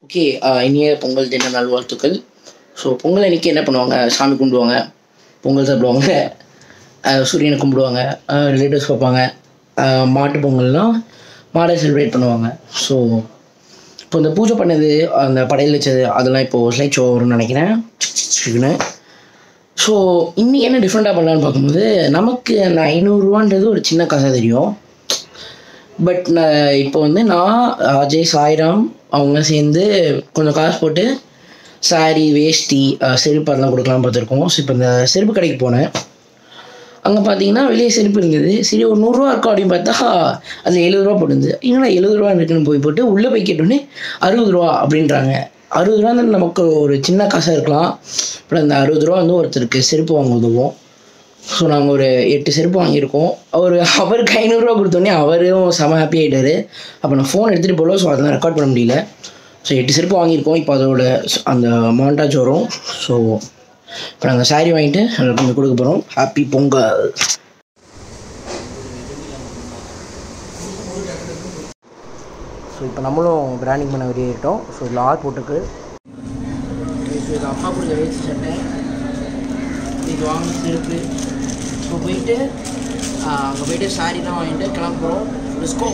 Okay. இனிய பொங்கல் தின நல்வாழ்த்துக்கள். ஸோ பொங்கல் அன்றைக்கி என்ன பண்ணுவாங்க? சாமி கும்பிடுவாங்க, பொங்கல் சாப்பிடுவாங்க, சூரியனை கும்பிடுவாங்க, ரிலேட்டிவ்ஸ் பார்ப்பாங்க. மாட்டு பொங்கல்னால் மாடை செலிப்ரேட் பண்ணுவாங்க. ஸோ இப்போ இந்த பூஜை பண்ணது, அந்த படையல் வச்சது, அதெல்லாம் இப்போது ஸ்லைட் ஷோ வரும்னு நினைக்கிறேன். ஸோ இன்றைக்கி என்ன டிஃப்ரெண்ட்டாக பண்ணலான்னு பார்க்கும்போது, நமக்கு அந்த 500 ஒரு சின்ன காசாக தெரியும். பட் இப்போ நான் அஜய், சாய்ராம் அவங்க சேர்ந்து கொஞ்சம் காசு போட்டு சாரி, வேஷ்டி, செருப்பு அதெல்லாம் கொடுக்கலான்னு பார்த்துருக்கோம். ஸோ இப்போ இந்த செருப்பு கடைக்கு போனேன். அங்கே பார்த்தீங்கன்னா வெளியே செருப்பு இருந்தது. சரி ஒரு 100 இருக்கும் அப்படின்னு பார்த்தா அதில் 70 ரூபா போட்டுருந்தது. என்னடா 70 ரூபா இருக்குன்னு போட்டு உள்ளே போய் கேட்டோன்னே 60 ரூபா அப்படின்றாங்க. 60 ரூபா நமக்கு ஒரு சின்ன காசாக இருக்கலாம். பட் அந்த 60 ரூபா ஒருத்தருக்கு செருப்பு வாங்க உதவும். ஸோ நாங்கள் ஒரு 8 செருப்பு வாங்கியிருக்கோம். அவருக்கு 500 ரூபா கொடுத்தோன்னே அவரும் செம ஹாப்பி ஆகிட்டார். அப்போ நான் ஃபோன் எடுத்துகிட்டு போகல, ஸோ அதெல்லாம் ரெக்கார்ட் பண்ண முடியல. ஸோ 8 செருப்பு வாங்கியிருக்கோம். இப்போ அதோட அந்த மாண்டாஜ் வரும். ஸோ இப்போ நாங்கள் சாரி வாங்கிட்டு கொஞ்சம் கொடுக்க போகிறோம். ஹாப்பி பொங்கல். ஸோ இப்போ நம்மளும் பிராண்டிங் பண்ண வெளியேட்டோம். ஸோ இதில் ஆர் போட்டுருக்கு. இது அப்பா கொடுத்த வேஸ்ட் சட்டை, இது வாங்க செருப்பு. ஸோ போயிட்டு அங்கே போயிட்டு சாரிலாம் வாங்கிட்டு கிளம்புறோம். டிஸ்கோ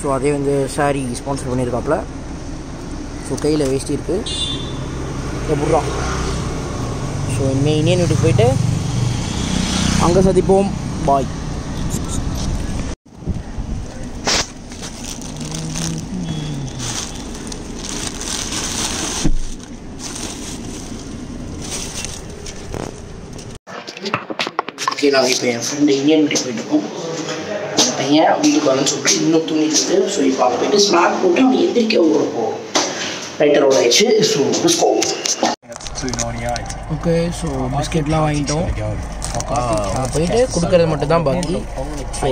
ஸோ அதே சாரி ஸ்பான்சர் பண்ணியிருக்காப்புல. ஸோ கையில் வேஷ்டி இருக்குது எப்பட்றா. ஸோ இனிமேல் இந்தியன் வீட்டுக்கு போயிட்டு அங்கே சந்திப்போம். பாய். ஓகே, நாங்கள் இப்போ என் ஃப்ரெண்டு இந்தியன் வீட்டுக்கு போயிட்டுருக்கோம். அந்த பையன் வீட்டுக்கு வரணும்னு சொல்லிட்டு இன்னும் தூங்கிட்டு. ஸோ இப்போ அங்கே போயிட்டு ஸ்நாக் போட்டு அவன் எந்திரிக்க போகிறோம். ரைட்டர் ரோல் ஆயிடுச்சு. So disco. ஓகே, ஸோ பிஸ்கெட்லாம் வாங்கிட்டோம். போயிட்டு கொடுக்கறது மட்டும் தான் பாக்கி. ஸோ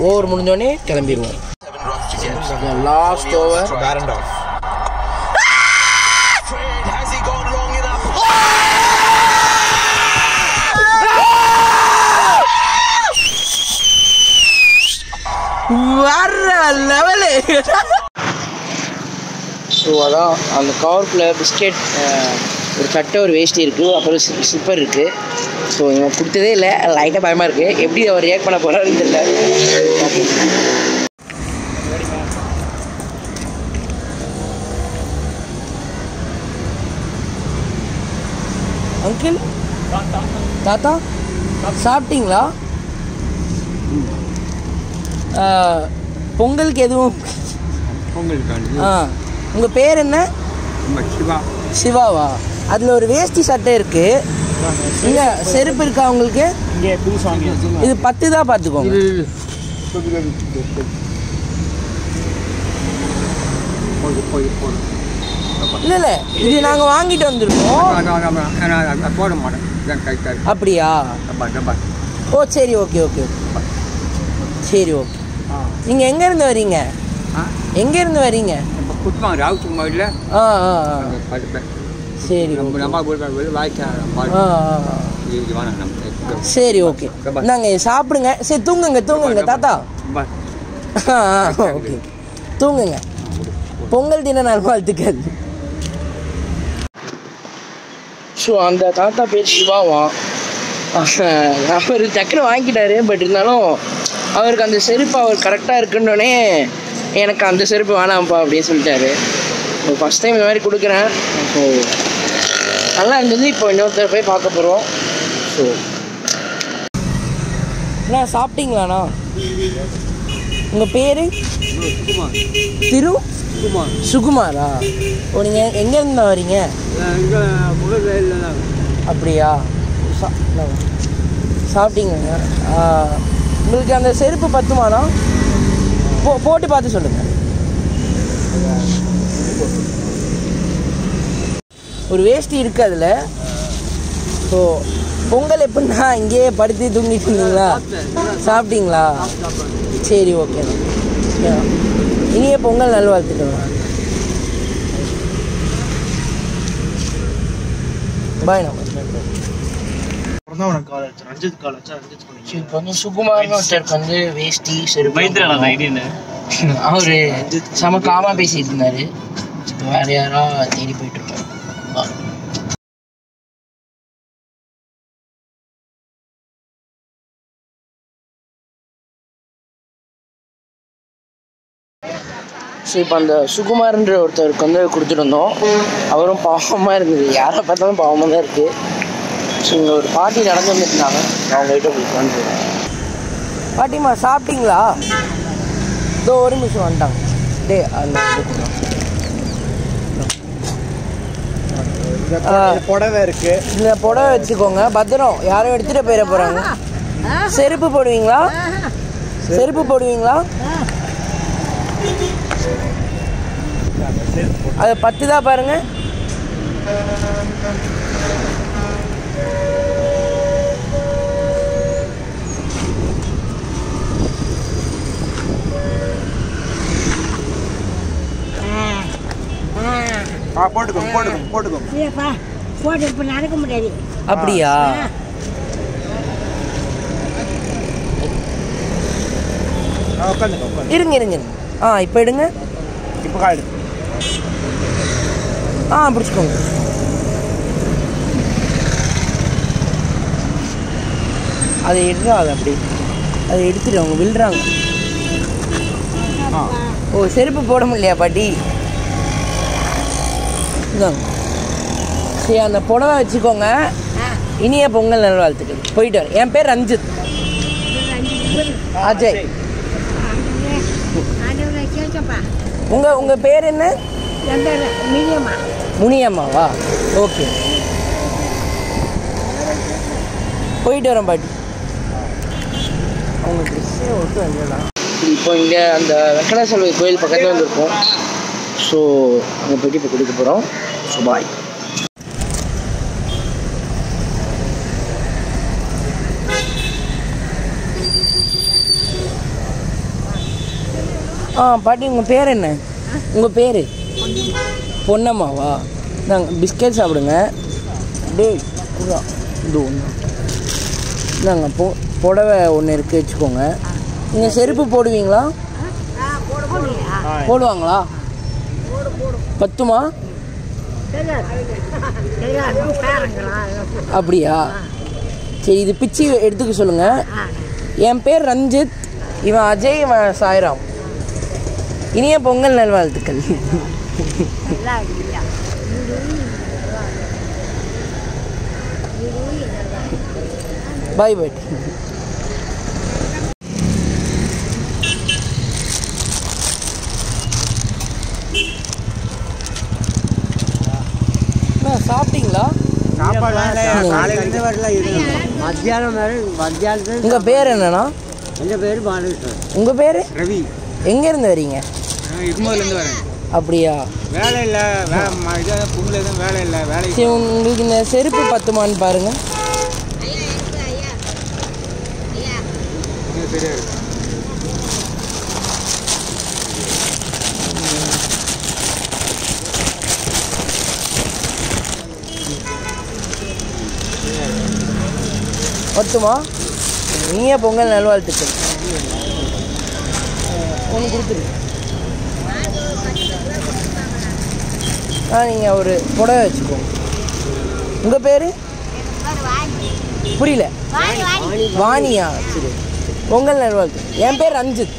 ஓவர் முடிஞ்சோடனே கிளம்பிடுவோம். Last over. வர்ற லெவலு. ஸோ அதான் அந்த கவருக்குள்ளே பிஸ்கெட், ஒரு சட்டை, ஒரு வேஷ்டி இருக்குது, அப்புறம் ஸ்லிப்பர் இருக்குது. ஸோ இவன் கொடுத்ததே இல்லை. லைட்டாக பயமாக இருக்குது. எப்படி அவர் ரியாக்ட் பண்ண போகிறாருன்னு தெரியல. அங்கிள், தாத்தா சாப்பிட்டீங்களா? பொங்கலுக்கு எதுவும்? உங்கள் பேர் என்ன? சிவா. சிவாவா? அதில் ஒரு வேஷ்டி சட்டை இருக்குது. இங்கே செருப்பு இருக்கா உங்களுக்கு? இது 10 தான், பார்த்துக்கோங்க. இல்லை இல்லை, இது நாங்கள் வாங்கிட்டு வந்துருக்கோம். போட மாட்டேன். அப்படியா? ஓ சரி, ஓகே ஓகே ஓகே, சரி ஓகே. நீங்கள் எங்கேருந்து வரீங்க? எங்கேருந்து வரீங்க? சரி சரி ஓகே. நாங்கள் சாப்பிடுங்க. சரி தூங்குங்க தூங்குங்க தாத்தா. ஓகே தூங்குங்க. பொங்கல் தின நல்வாழ்த்துக்கள். ஸோ அந்த தாத்தா பேர் சிவாவா? அவர் டக்குன்னு வாங்கிட்டாரு. பட் இருந்தாலும் அவருக்கு அந்த செருப்பு அவர் கரெக்டாக இருக்குன்னொடனே எனக்கு அந்த செருப்பு வேணாம்ப்பா அப்படின்னு சொல்லிட்டாரு. ஸோ ஃபஸ்ட் டைம் இந்த மாதிரி கொடுக்குறேன். ஸோ நல்லா இருந்தது. இப்போ இன்னொருத்தர் போய் பார்க்க போகிறோம். ஸோ அண்ணா சாப்பிட்டீங்களாண்ணா? உங்கள் பேர்? திரு சுகுமாரா? ஓ, நீங்கள் எங்கேருந்து வரீங்க? அப்படியா? சாப்பிட்டீங்க. உங்களுக்கு அந்த செருப்பு பத்துமாண்ணா? போட்டு பார்த்து சொல்லுங்கள். ஒரு வேஷ்டி இருக்குது அதில். ஸோ பொங்கல் எப்படின்னா இங்கேயே படுத்து தூங்கிட்டு இருந்தீங்களா? சாப்பிட்டீங்களா? சரி ஓகேண்ணா. இனிய பொங்கல் நல்வாழ்த்துக்கள். பாய் நம்ம இப்போ வந்து சுகுமார்னு ஒருத்தருக்கு வந்து வேஷ்டி செருப்பு அவரு செம காமா பேசிட்டு இருந்தாரு. இப்போ வேற யாரா தேடி போயிட்டு இருக்கோம். ஸோ இப்போ அந்த சுகுமார்ன்ற ஒருத்தருக்கு வந்து கொடுத்துருந்தோம். அவரும் பாவமாக இருந்தது, யாரை பார்த்தாலும் பாவமாக தான் இருக்குது. ஸோ இங்கே ஒரு பாட்டி நடந்து வந்துருந்தாங்க, அவங்ககிட்ட கொடுக்கலான்னு. பாட்டிம்மா சாப்பிட்டீங்களா? இதோ ஒரு நிமிஷம் வந்துட்டாங்க. டே அந்த புடவை இருக்கு, இந்த புடவை வச்சுக்கோங்க, பத்திரம், யாரும் எடுத்துகிட்டு போயிட போகிறாங்க. செருப்பு போடுவீங்களா? செருப்பு போடுவீங்களா? அது 10 தான் பாருங்க. நடக்க முடியாது. அப்படியா? இருங்க இருங்க. இப்போ எடுங்க. இப்போ காடு பிடிச்சிக்கோங்க. அதை எடுறா, அதை அப்படி அதை எடுத்துட்டு அவங்க விழுறாங்க. ஓ, செருப்பு போட முடியலையா பாட்டி? சரி, அந்த புடவை வச்சுக்கோங்க. இனிய பொங்கல் நல்வாழ்த்துக்கள். போயிட்டு வரேன். என் பேர் ரஞ்சித். அஜய். உங்க பேர் என்ன? முனியம்மாவா? ஓகே, போயிட்டு வரேன் பாட்டி. அவங்க ட்ரெஸ்ஸே ஒட்டு வந்துடலாம். இப்போ இங்கே அந்த வெங்கடாசலபதி கோயில் பக்கத்தில் வந்துருக்கோம். ஸோ அங்கே போய்ட்டு இப்போ கொடுக்க போகிறோம். So bye. பாட்டி உங்கள் பேர் என்ன? உங்கள் பேர் பொன்னம்மாவா? நாங்கள் பிஸ்கெட் சாப்பிடுங்க. டே இது ஒன்று நாங்கள் புடவை ஒன்று இருக்குது, வச்சுக்கோங்க. நீங்கள் செருப்பு போடுவீங்களா? போடுவாங்களா? பத்துமா? அப்படியா? சரி, இது பிச்சு எடுத்துக்க சொல்லுங்கள். என் பேர் ரஞ்சித், இவன் அஜய், இவன் சாய்ராம். இனிய பொங்கல் நல்வாழ்த்துக்கள். பாய் பாய். சாப்பிட்டீங்களா? உங்க பேர் என்னன்னா? என் பேர் பாலகிருஷ்ணன். உங்க பேர்? ரவி. எங்க இருந்து வரீங்க? இருமூர்லேருந்து வரேன். அப்படியா? வேலை இல்லை, பொங்கல் எதுவும் வேலை இல்லை. வேலை. சரி, உங்களுக்கு இந்த செருப்பு பத்துமான்னு பாருங்க. சரியா இருக்கு. பத்துமா? இனிய பொங்கல் நல்வாழ்த்துக்கள். ஒன்று கொடுத்துரு. நீங்கள் ஒரு புடவை வச்சுக்கோங்க. உங்கள் பேர்? புரியல. வாணியா? சரி, பொங்கல் நல்வாழ்த்து. என் பேர் ரஞ்சித்.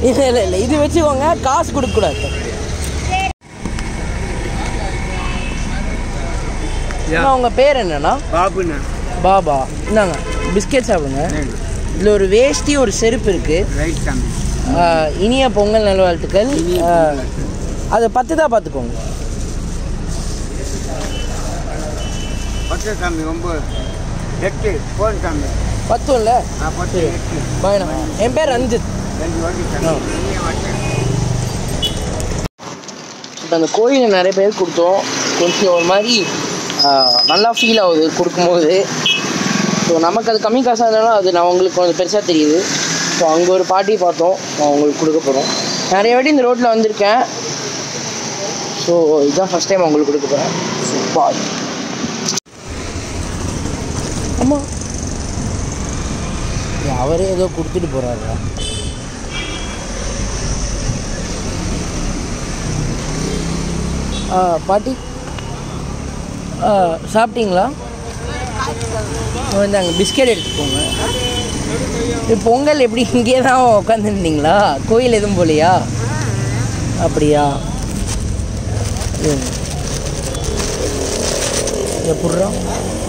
இல்லை இல்லை இல்லை, இது வச்சுக்கோங்க, காசு கொடுக்கக்கூடாது. உங்கள் பேர் என்னன்னா? பாபுண்ணா. பாபா. இந்தாங்க பிஸ்கெட் சாப்பிடுங்க. இதில் ஒரு வேஷ்டி, ஒரு செருப்பு இருக்குது. இனிய பொங்கல் நல்வாழ்த்துக்கள். அது 10 தான், பார்த்துக்கோங்க. 10 சாமி, 9, 8 போன் சாமி. 10 இல்லை? 10. பாய்ண்ணா. என் பேர் ரஞ்சித். இப்போ அந்த கோயிலில் நிறைய பேர் கொடுத்தோம். கொஞ்சம் ஒரு மாதிரி நல்லா ஃபீல் ஆகுது கொடுக்கும்போது. ஸோ நமக்கு அது கம்மி காசாக இருந்தாலும் அது நான் உங்களுக்கு கொஞ்சம் பெருசாக தெரியுது. ஸோ அங்கே ஒரு பாட்டி பார்த்தோம், அவங்களுக்கு கொடுக்க போகிறோம். நிறைய வாட்டி இந்த ரோட்டில் வந்திருக்கேன். ஸோ ஸோ இதுதான் ஃபஸ்ட் டைம் அவங்களுக்கு கொடுக்க போகிறேன். So bye. ஆமாம், அவரே ஏதோ கொடுத்துட்டு போகிறாரு. பாட்டி சாப்பிட்டீங்களா? இந்தாங்க பிஸ்கெட் எடுத்துக்கோங்க. இப்போ பொங்கல் எப்படி இங்கே தான் உட்காந்துருந்தீங்களா? கோயில் எதுவும் போலையா? அப்படியா? எப்பட்றா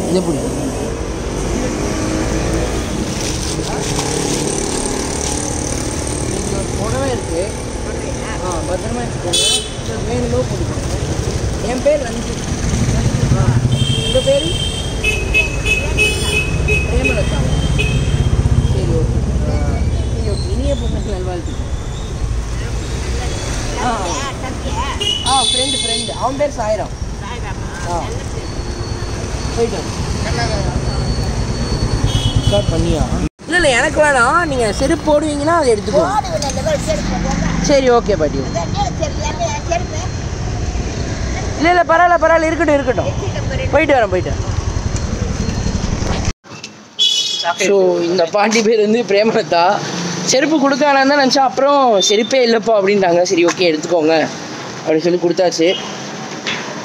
இது எப்படி புடவை இருக்குது. பத்திரமா எடுத்துக்கோங்க. வேணுமோ போட்டுக்கோங்க. என் பேர் ரஞ்சித். உங்கள் பேர்? பிரேமலதா. சரி, ஓகே. சரி, ஓகே. இனிய பொங்கல் நல்வாழ்த்துக்கள். ஃப்ரெண்டு அவன் பேர் சாயிரம். போயிட்டு ஸ்டார்ட் பண்ணியா? இல்லை எனக்கு வேணாம், நீங்கள் செருப்பு போடுவீங்கன்னா அதை எடுத்துக்கோங்க. சரி, ஓகே பாட்டி. இல்லை பரவாயில்ல, இருக்கட்டும். போயிட்டு வரேன். ஸோ இந்த பாட்டி பேர் வந்து பிரேமலதா. செருப்பு கொடுக்கானான்னு தான் நினச்சா, அப்புறம் செருப்பே இல்லைப்பா அப்படின்ட்டாங்க. சரி, ஓகே எடுத்துக்கோங்க அப்படின்னு சொல்லி கொடுத்தாச்சு.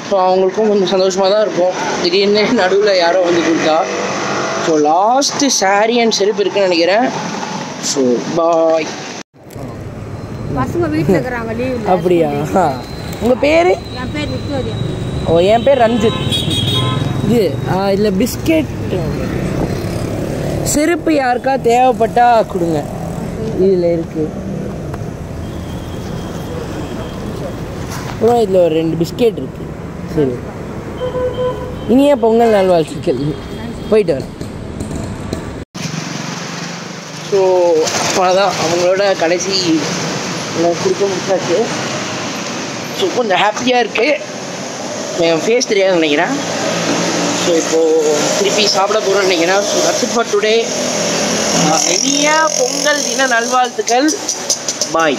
ஸோ அவங்களுக்கும் கொஞ்சம் சந்தோஷமாக தான் இருக்கும். திடீர்னு நடுவில் யாரோ வந்து கொடுத்தா. ஸோ லாஸ்ட்டு சாரி அண்ட் செருப்பு இருக்குன்னு நினைக்கிறேன். So bye. பசங்க வீட்டில் இருக்கிறாங்க லீவ். அப்படியா? உங்கள் பேர்? என் பேர் விக்டோரியா. ஓ, என் பேர் ரஞ்சித். இது இல்லை பிஸ்கெட். செருப்பு யாருக்கா தேவைப்பட்டா கொடுங்க, இதில் இருக்குது. அப்புறம் இதில் ஒரு 2 பிஸ்கெட் இருக்குது. சரி, இனிய பொங்கல் நல்வாழ்த்துக்கள். போயிட்டு வரேன். ஸோ அவ்வளோதான், அவங்களோட கடைசி கொடுக்க முடிச்சாச்சு. ஸோ கொஞ்சம் ஹாப்பியாக இருக்குது. என் ஃபேஸ் தெரியாதுன்னு நினைக்கிறேன். ஸோ இப்போது திருப்பி சாப்பிட போகிறோன்னு நினைக்கிறேன். So that's it for today. இனிய பொங்கல் தின நல்வாழ்த்துக்கள். பாய்.